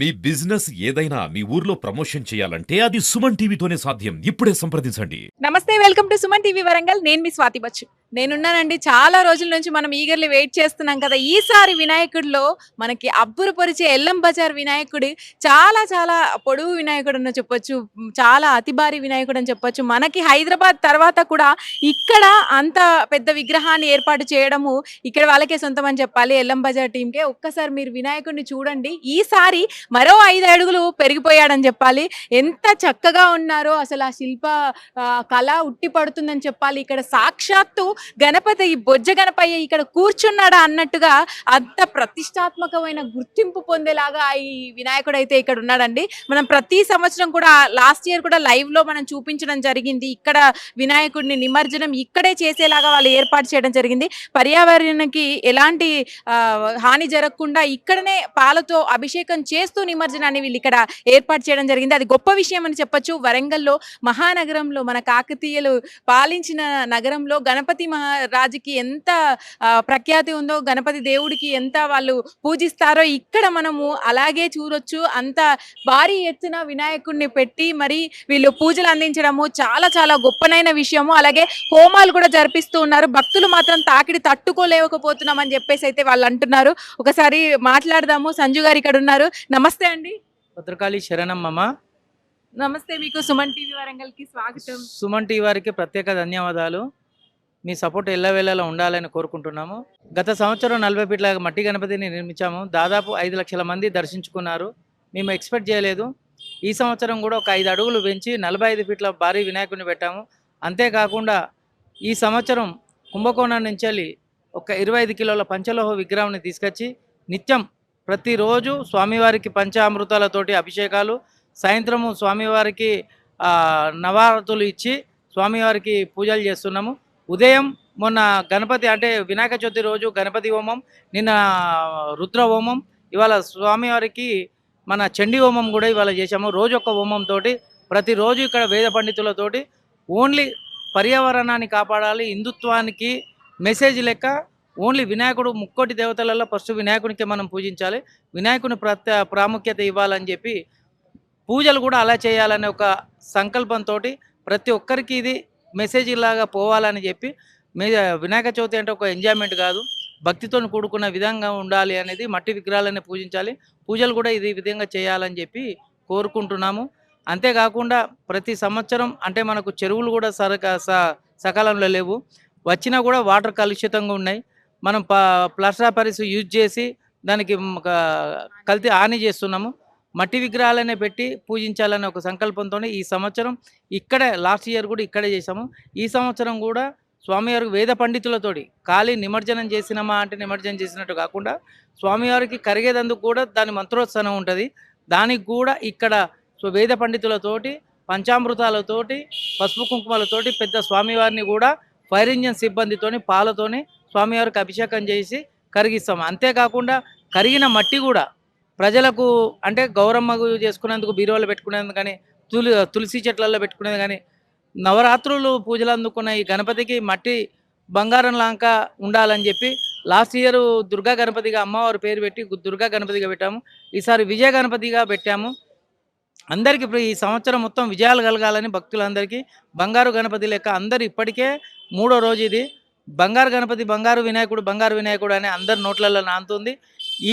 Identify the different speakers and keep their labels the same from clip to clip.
Speaker 1: మీ business ఏదైనా మీ ఊర్లో promotion చేయాలంటే అది సుమన్ టీవీతోనే సాధ్యం. ఇప్పుడే సంప్రదించండి.
Speaker 2: నమస్తే welcome to Suman TV Warangal. నేను మీ స్వాతి బచ్చు. నేనున్నానండి. చాలా రోజుల నుంచి మనం ఈగర్లీ వెయిట్ చేస్తున్నాం కదా. ఈసారి వినాయకుడిలో మనకి అబ్బురపరిచే ఎల్లం బజార్ వినాయకుడి చాలా చాలా పొడవు వినాయకుడు అని చెప్పొచ్చు. చాలా అతి భారీ వినాయకుడు అని చెప్పొచ్చు. మనకి హైదరాబాద్ తర్వాత కూడా ఇక్కడ అంత పెద్ద విగ్రహాన్ని ఏర్పాటు చేయడము ఇక్కడ వాళ్ళకే సొంతం అని చెప్పాలి. ఎల్లం బజార్ టీంకే. ఒక్కసారి మీరు వినాయకుడిని చూడండి. ఈసారి మరో 5 అడుగులు పెరిగిపోయాడని చెప్పాలి. ఎంత చక్కగా ఉన్నారో అసలు ఆ శిల్ప కళ ఉట్టి పడుతుందని చెప్పాలి. ఇక్కడ సాక్షాత్తు గణపతి ఈ బొజ్జ గణపయ్య ఇక్కడ కూర్చున్నాడా అన్నట్టుగా అంత ప్రతిష్టాత్మకమైన గుర్తింపు పొందేలాగా ఈ వినాయకుడు అయితే ఇక్కడ ఉన్నాడండి. మనం ప్రతి సంవత్సరం కూడా లాస్ట్ ఇయర్ కూడా లైవ్ లో మనం చూపించడం జరిగింది. ఇక్కడ వినాయకుడిని నిమజ్జనం ఇక్కడే చేసేలాగా వాళ్ళు ఏర్పాటు చేయడం జరిగింది. పర్యావరణానికి ఎలాంటి హాని జరగకుండా ఇక్కడనే పాలతో అభిషేకం చేస్తూ నిమజ్జనాన్ని వీళ్ళు ఇక్కడ ఏర్పాటు చేయడం జరిగింది. అది గొప్ప విషయం అని చెప్పొచ్చు. వరంగల్లో మహానగరంలో మన కాకతీయులు పాలించిన నగరంలో గణపతి మహారాజుకి ఎంత ప్రఖ్యాతి ఉందో, గణపతి దేవుడికి ఎంత వాళ్ళు పూజిస్తారో ఇక్కడ మనము అలాగే చూడొచ్చు. అంత భారీ ఎత్తున వినాయకుడిని పెట్టి మరి వీళ్ళు పూజలు అందించడము చాలా చాలా గొప్పనైన విషయము. అలాగే హోమాలు కూడా జరిపిస్తూ ఉన్నారు. భక్తులు మాత్రం తాకిడి తట్టుకోలేకపోతున్నాం అని చెప్పేసి అయితే వాళ్ళు అంటున్నారు. ఒకసారి మాట్లాడదాము. సంజు గారు ఇక్కడ ఉన్నారు. నమస్తే అండి.
Speaker 3: భద్రకాళి శరణమ్మమ్మ.
Speaker 2: నమస్తే. మీకు సుమన్ టీవీ వరంగల్ కి స్వాగతం.
Speaker 3: సుమన్ టీవీ వారికి ప్రత్యేక ధన్యవాదాలు. మీ సపోర్ట్ ఎల్లవేళలా ఉండాలని కోరుకుంటున్నాము. గత సంవత్సరం 40 ఫీట్ల మట్టి గణపతిని నిర్మించాము. దాదాపు 5 లక్షల మంది దర్శించుకున్నారు. మేము ఎక్స్పెక్ట్ చేయలేదు. ఈ సంవత్సరం కూడా ఒక 5 అడుగులు పెంచి 45 ఫీట్ల భారీ వినాయకుడిని పెట్టాము. అంతేకాకుండా ఈ సంవత్సరం కుంభకోణం నుంచి వెళ్ళి ఒక 25 కిలోల పంచలోహ విగ్రహాన్ని తీసుకొచ్చి నిత్యం ప్రతిరోజు స్వామివారికి పంచామృతాలతోటి అభిషేకాలు, సాయంత్రము స్వామివారికి నవారతులు ఇచ్చి స్వామివారికి పూజలు చేస్తున్నాము. ఉదయం మొన్న గణపతి అంటే వినాయక చవితి రోజు గణపతి హోమం, నిన్న రుద్ర హోమం, ఇవాళ స్వామివారికి మన చండీ హోమం కూడా ఇవాళ చేశాము. రోజు ఒక హోమంతో ప్రతిరోజు ఇక్కడ వేద పండితులతోటి ఓన్లీ పర్యావరణాన్ని కాపాడాలి, హిందుత్వానికి మెసేజ్ లెక్క ఓన్లీ వినాయకుడు ముక్కోటి దేవతలలో ఫస్ట్ వినాయకునికి మనం పూజించాలి, వినాయకుని ప్రాముఖ్యత ఇవ్వాలని చెప్పి పూజలు కూడా అలా చేయాలనే ఒక సంకల్పంతో ప్రతి ఒక్కరికి ఇది మెసేజ్ లాగా పోవాలని చెప్పి వినాయక చవితి అంటే ఒక ఎంజాయ్మెంట్ కాదు, భక్తితో కూడుకున్న విధంగా ఉండాలి అనేది, మట్టి విగ్రహాలని పూజించాలి, పూజలు కూడా ఇది విధంగా చేయాలని చెప్పి కోరుకుంటున్నాము. అంతేకాకుండా ప్రతి సంవత్సరం అంటే మనకు చెరువులు కూడా సకాలంలో లేవు, వచ్చినా కూడా వాటర్ కలుషితంగా ఉన్నాయి. మనం ప్లాస్టర్ ఆఫ్ పారిస్ యూజ్ చేసి దానికి కల్తీ హాని చేస్తున్నాము. మట్టి విగ్రహాలనే పెట్టి పూజించాలనే ఒక సంకల్పంతో ఈ సంవత్సరం ఇక్కడే, లాస్ట్ ఇయర్ కూడా ఇక్కడే చేసాము. ఈ సంవత్సరం కూడా స్వామివారికి వేద పండితులతోటి ఖాళీ నిమజ్జనం చేసినామా అంటే నిమజ్జనం చేసినట్టు కాకుండా స్వామివారికి కరిగేదందుకు కూడా దాని మంత్రోత్సవం ఉంటుంది. దానికి కూడా ఇక్కడ వేద పండితులతోటి పంచామృతాలతోటి పసుపు కుంకుమలతోటి పెద్ద స్వామివారిని కూడా ఫైర్ ఇంజన్ సిబ్బందితోని పాలతోని స్వామివారికి అభిషేకం చేసి కరిగిస్తాము. అంతేకాకుండా కరిగిన మట్టి కూడా ప్రజలకు అంటే గౌరమ్మకు చేసుకునేందుకు బీరువాలో పెట్టుకునేందుకు కానీ, తులసి చెట్లలో పెట్టుకునేది కానీ, నవరాత్రులు పూజలు అందుకున్న ఈ గణపతికి మట్టి బంగారం లాంక ఉండాలని చెప్పి లాస్ట్ ఇయర్ దుర్గా గణపతిగా అమ్మవారి పేరు పెట్టి దుర్గా గణపతిగా పెట్టాము. ఈసారి విజయ గణపతిగా పెట్టాము. అందరికీ ఇప్పుడు ఈ సంవత్సరం మొత్తం విజయాలు కలగాలని భక్తులందరికీ బంగారు గణపతి లెక్క అందరు ఇప్పటికే 3వ రోజు ఇది బంగారు గణపతి, బంగారు వినాయకుడు అని అందరి నోట్లలో నాంతుంది.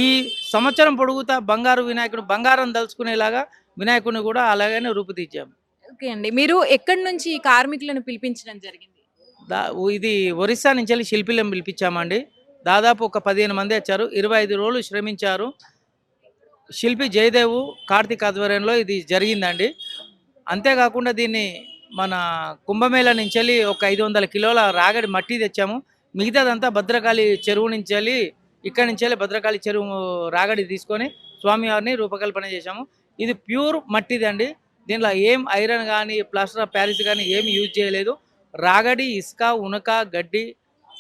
Speaker 3: ఈ సంవత్సరం పొడుగుతా బంగారు వినాయకుడు, బంగారం దలుచుకునేలాగా వినాయకుడిని కూడా అలాగనే రూపుదిద్దాము.
Speaker 2: ఓకే అండి. మీరు ఎక్కడి నుంచి కార్మికులను పిలిపించడం జరిగింది?
Speaker 3: ఇది ఒరిస్సా నుంచి వెళ్ళి శిల్పిలను పిలిపించామండి. దాదాపు ఒక 15 మంది వచ్చారు. 25 రోజులు శ్రమించారు. శిల్పి జయదేవు కార్తీక్ ఆధ్వర్యంలో ఇది జరిగిందండి. అంతేకాకుండా దీన్ని మన కుంభమేళ నుంచి వెళ్ళి ఒక 500 కిలోల రాగడి మట్టి తెచ్చాము. మిగతాదంతా భద్రకాళి చెరువు నుంచి వెళ్ళి, ఇక్కడి నుంచి వెళ్ళి భద్రకాళి చెరువు రాగడి తీసుకొని స్వామివారిని రూపకల్పన చేశాము. ఇది ప్యూర్ మట్టిది అండి. దీనిలో ఏం ఐరన్ కానీ ప్లాస్టర్ ఆఫ్ ప్యారిస్ కానీ ఏమి యూజ్ చేయలేదు. రాగడి, ఇసుక, ఉనక, గడ్డి,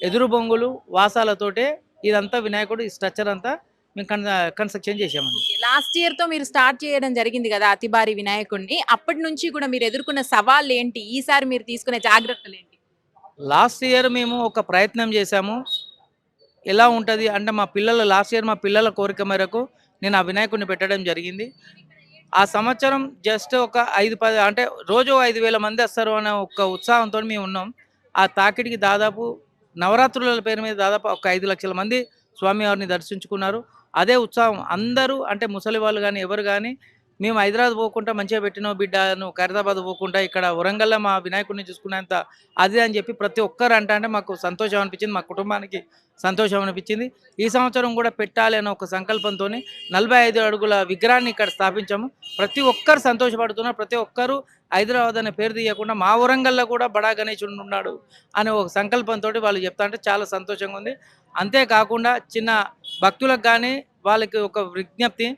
Speaker 3: ఎదురు బొంగులు, వాసాలతోటే ఇదంతా వినాయకుడు ఈ స్ట్రక్చర్ అంతా మేము కన్స్ట్రక్షన్ చేసామండి.
Speaker 2: లాస్ట్ ఇయర్ తో మీరు స్టార్ట్ చేయడం జరిగింది కదా అతి భారీ వినాయకుడిని. అప్పటి నుంచి కూడా మీరు ఎదుర్కొన్న సవాళ్ళు ఏంటి? ఈసారి మీరు తీసుకునే జాగ్రత్తలు ఏంటి?
Speaker 3: లాస్ట్ ఇయర్ మేము ఒక ప్రయత్నం చేశాము. ఎలా ఉంటుంది అంటే లాస్ట్ ఇయర్ మా పిల్లల కోరిక మేరకు నేను ఆ వినాయకుడిని పెట్టడం జరిగింది. ఆ సంవత్సరం జస్ట్ ఒక 5-10 అంటే రోజు 5,000 మంది వస్తారు అనే ఒక ఉత్సాహంతో మేము ఉన్నాం. ఆ తాకిడికి దాదాపు నవరాత్రుల పేరు మీద దాదాపు ఒక 5,00,000 మంది స్వామివారిని దర్శించుకున్నారు. అదే ఉత్సాహం అందరూ అంటే ముసలి వాళ్ళు గానీ, ఎవరు గానీ మేము హైదరాబాద్ పోకుండా మంచిగా పెట్టినావు బిడ్డ, నువ్వు ఖైరతాబాద్ పోకుండా ఇక్కడ వరంగల్‌లో మా వినాయకుడిని చూసుకునేంత అది అని చెప్పి ప్రతి ఒక్కరు అంటే మాకు సంతోషం అనిపించింది. మా కుటుంబానికి సంతోషం అనిపించింది. ఈ సంవత్సరం కూడా పెట్టాలి అనే ఒక సంకల్పంతోని 45 అడుగుల విగ్రహాన్ని ఇక్కడ స్థాపించాము. ప్రతి ఒక్కరు సంతోషపడుతున్నారు. ప్రతి ఒక్కరు హైదరాబాద్ అనే పేరు తీయకుండా మా వరంగల్‌లో కూడా బడా గణేశుడు ఉన్నాడు అనే ఒక సంకల్పంతోటి వాళ్ళు చెప్తా అంటే చాలా సంతోషంగా ఉంది. అంతేకాకుండా చిన్న భక్తులకు కానీ వాళ్ళకి ఒక విజ్ఞప్తి,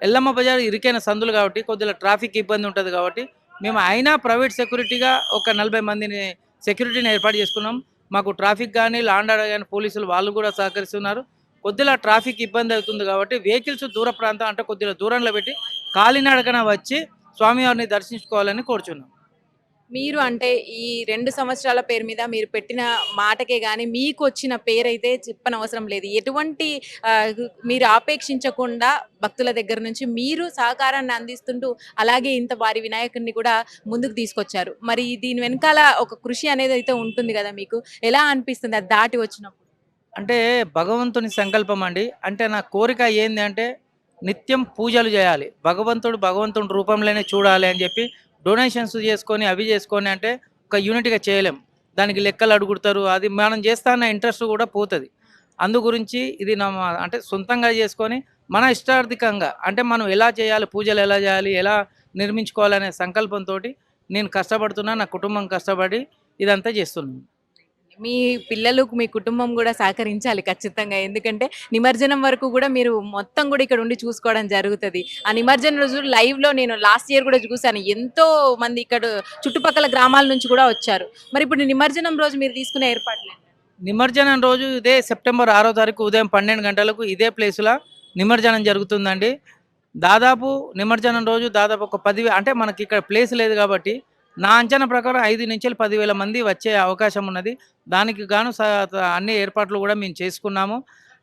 Speaker 3: ఎల్లమ్మ బజార్ ఇరుకైన సందులు కాబట్టి కొద్దిగా ట్రాఫిక్ ఇబ్బంది ఉంటుంది కాబట్టి మేము అయినా ప్రైవేట్ సెక్యూరిటీగా ఒక 40 మందిని సెక్యూరిటీని ఏర్పాటు చేసుకున్నాం. మాకు ట్రాఫిక్ కానీ లాండ్ ఆర్డర్ కానీ పోలీసులు వాళ్ళు కూడా సహకరిస్తున్నారు. కొద్దిగా ట్రాఫిక్ ఇబ్బంది అవుతుంది కాబట్టి వెహికల్స్ దూర ప్రాంతం అంటే కొద్దిగా దూరంలో పెట్టి కాలినడకన వచ్చి స్వామివారిని దర్శించుకోవాలని కోరుచున్నాం.
Speaker 2: మీరు అంటే ఈ 2 సంవత్సరాల పేరు మీద మీరు పెట్టిన మాటకే గాని మీకొచ్చిన పేరైతే చెప్పనవసరం లేదు. ఎటువంటి మీరు ఆపేక్షించకుండా భక్తుల దగ్గర నుంచి మీరు సహకారాన్ని అందిస్తుంటూ అలాగే ఇంత భారీ వినాయకుడిని కూడా ముందుకు తీసుకొచ్చారు. మరి దీని వెనకాల ఒక కృషి అనేది అయితే ఉంటుంది కదా మీకు. ఎలా అనిపిస్తుంది అది దాటి వచ్చినప్పుడు?
Speaker 3: అంటే భగవంతుని సంకల్పం అండి. అంటే నా కోరిక ఏంది అంటే నిత్యం పూజలు చేయాలి. భగవంతుడి రూపంలోనే చూడాలి అని చెప్పి డొనేషన్స్ చేసుకొని అవి చేసుకొని అంటే ఒక యూనిట్‌గా చేయలేం. దానికి లెక్కలు అడుగుతారు. అది మనం చేస్తా అన్న ఇంట్రెస్ట్ కూడా పోతది. అందు గురించి ఇది అంటే సొంతంగా చేసుకొని మన ఇష్టార్థికంగా అంటే మనం ఎలా చేయాలి, పూజలు ఎలా చేయాలి, ఎలా నిర్మించుకోవాలనే సంకల్పంతోటి నేను కష్టపడుతున్నా. నా కుటుంబం కష్టపడి ఇదంతా చేస్తున్నాను.
Speaker 2: మీ పిల్లలు, మీ కుటుంబం గూడా సహకరించాలి ఖచ్చితంగా. ఎందుకంటే నిమజ్జనం వరకు గూడా మీరు మొత్తం గూడా ఇక్కడ ఉండి చూసుకోవడం జరుగుతది. ఆ నిమజ్జనం రోజు లైవ్‌లో నేను లాస్ట్ ఇయర్ గూడా చూసాను. ఎంతో మంది ఇక్కడ చుట్టుపక్కల గ్రామాల నుంచి కూడా వచ్చారు. మరి ఇప్పుడు నిమజ్జనం రోజు మీరు తీసుకునే ఏర్పాట్లేంటి?
Speaker 3: నిమజ్జనం రోజు ఇదే సెప్టెంబర్ 6వ తారీఖు ఉదయం 12 గంటలకు ఇదే ప్లేస్‌లో నిమజ్జనం జరుగుతుందండి. దాదాపు నిమజ్జనం రోజు దాదాపు ఒక 10 అంటే మనకి ఇక్కడ ప్లేస్ లేదు కాబట్టి నా అంచనా ప్రకారం 5-10,000 మంది వచ్చే అవకాశం ఉన్నది. దానికి గాను అన్ని ఏర్పాట్లు కూడా మేము చేసుకున్నాము.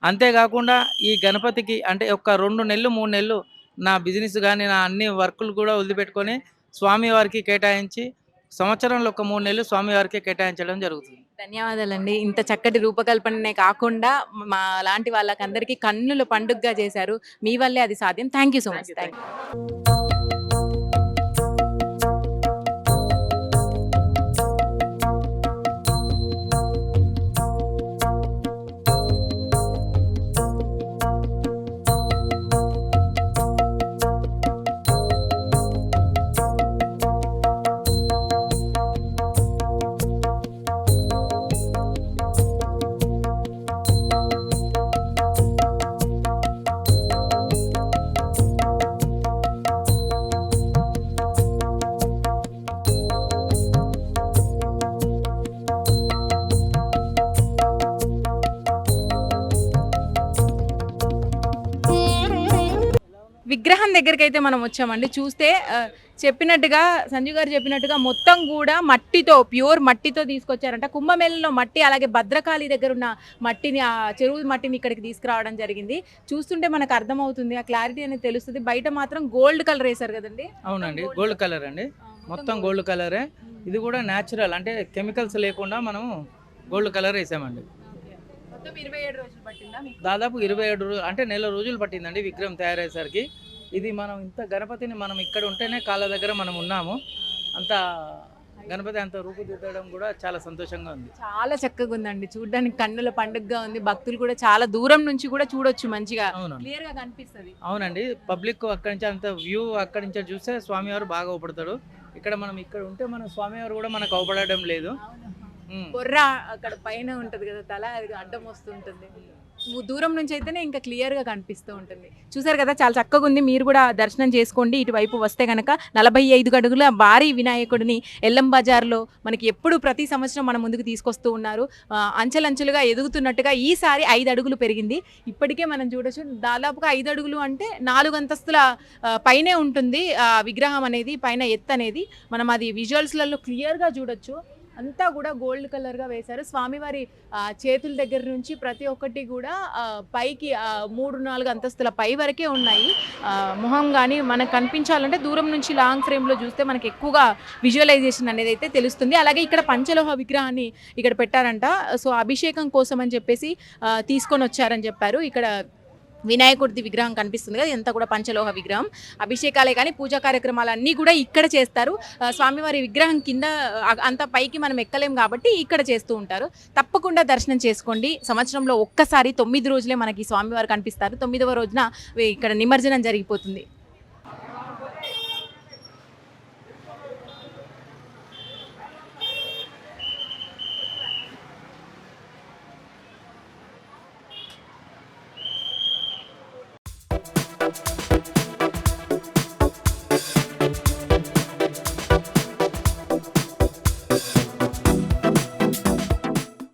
Speaker 3: అంతేకాకుండా ఈ గణపతికి అంటే ఒక 2 నెలలు, 3 నెలలు నా బిజినెస్ గానీ, నా అన్ని వర్కులు కూడా వదిలిపెట్టుకొని స్వామివారికి కేటాయించి సంవత్సరంలో ఒక 3 నెలలు స్వామివారికే కేటాయించడం జరుగుతుంది.
Speaker 2: ధన్యవాదాలండి. ఇంత చక్కటి రూపకల్పననే కాకుండా మా లాంటి వాళ్ళకందరికీ కన్నుల పండుగగా చేశారు. మీ వల్లే అది సాధ్యం. Thank you so much. Thank you. విగ్రహం దగ్గరికైతే మనం వచ్చామండి. చూస్తే చెప్పినట్టుగా సంజీవ్ గారు చెప్పినట్టుగా మొత్తం కూడా మట్టితో, ప్యూర్ మట్టితో తీసుకొచ్చారంట. కుంభమేళలో మట్టి, అలాగే భద్రకాళి దగ్గర ఉన్న మట్టిని, ఆ చెరువు మట్టిని ఇక్కడికి తీసుకురావడం జరిగింది. చూస్తుంటే మనకు అర్థమవుతుంది, ఆ క్లారిటీ అనేది తెలుస్తుంది. బయట మాత్రం గోల్డ్ కలర్ వేశారు కదండి.
Speaker 3: అవునండి, గోల్డ్ కలర్ అండి. మొత్తం గోల్డ్ కలరే. ఇది కూడా న్యాచురల్ అంటే కెమికల్స్ లేకుండా మనం గోల్డ్ కలర్ వేసామండి.
Speaker 2: మొత్తం 27 రోజులు పట్టిందా మీకు?
Speaker 3: దాదాపు 27 అంటే నెల రోజులు పట్టిందండి విగ్రహం తయారయ్యేసరికి. ఇది మనం ఇంత గణపతిని మనం ఇక్కడ ఉంటేనే కాళ్ళ దగ్గర మనం ఉన్నాము. అంత గణపతి అంత రూపుదిద్దడం కూడా చాలా సంతోషంగా ఉంది.
Speaker 2: చాలా చక్కగా ఉందండి, చూడడానికి కన్నుల పండుగగా ఉంది. భక్తులు కూడా చాలా దూరం నుంచి కూడా చూడొచ్చు, మంచిగా క్లియర్ గా కనిపిస్తుంది.
Speaker 3: అవునండి, పబ్లిక్ అక్కడి నుంచి అంత వ్యూ అక్కడి నుంచి చూస్తే స్వామివారు బాగా అవపడతాడు. ఇక్కడ మనం ఇక్కడ ఉంటే మన స్వామివారు కూడా మనకు అవపడడం లేదు.
Speaker 2: బొర్ర అక్కడ పైన ఉంటది కదా తల, అది అడ్డం వస్తుంటుంది. దూరం నుంచి అయితేనే ఇంకా క్లియర్ గా కనిపిస్తూ ఉంటుంది. చూసారు కదా, చాలా చక్కగా ఉంది. మీరు కూడా దర్శనం చేసుకోండి. ఇటువైపు వస్తే కనుక 45 అడుగుల భారీ వినాయకుడిని ఎల్లం బజార్లో మనకి ఎప్పుడు ప్రతి సంవత్సరం మన ముందుకు తీసుకొస్తూ ఉన్నారు. అంచెలంచెలుగా ఎదుగుతున్నట్టుగా ఈసారి 5 అడుగులు పెరిగింది. ఇప్పటికే మనం చూడొచ్చు, దాదాపుగా 5 అడుగులు అంటే 4 అంతస్తుల పైనే ఉంటుంది విగ్రహం అనేది, పైన ఎత్తు అనేది. మనం అది విజువల్స్లలో క్లియర్గా చూడొచ్చు. అంతా కూడా గోల్డ్ కలర్గా వేశారు. స్వామివారి చేతుల దగ్గర నుంచి ప్రతి ఒక్కటి కూడా పైకి 3-4 అంతస్తుల పై వరకే ఉన్నాయి. మొహం కానీ మనకు కనిపించాలంటే దూరం నుంచి లాంగ్ ఫ్రేమ్లో చూస్తే మనకి ఎక్కువగా విజువలైజేషన్ అనేది అయితే తెలుస్తుంది. అలాగే ఇక్కడ పంచలోహ విగ్రహాన్ని ఇక్కడ పెట్టారంట. సో అభిషేకం కోసం అని చెప్పేసి తీసుకొని వచ్చారని చెప్పారు. ఇక్కడ వినాయకుడిది విగ్రహం కనిపిస్తుంది కదా, ఇదంతా కూడా పంచలోహ విగ్రహం. అభిషేకాలే కానీ పూజా కార్యక్రమాలు అన్నీ కూడా ఇక్కడ చేస్తారు. స్వామివారి విగ్రహం కింద అంత పైకి మనం ఎక్కలేం కాబట్టి ఇక్కడ చేస్తూ ఉంటారు. తప్పకుండా దర్శనం చేసుకోండి. సంవత్సరంలో ఒక్కసారి 9 రోజులే మనకి స్వామివారు కనిపిస్తారు. 9వ రోజున ఇక్కడ నిమజ్జనం జరిగిపోతుంది.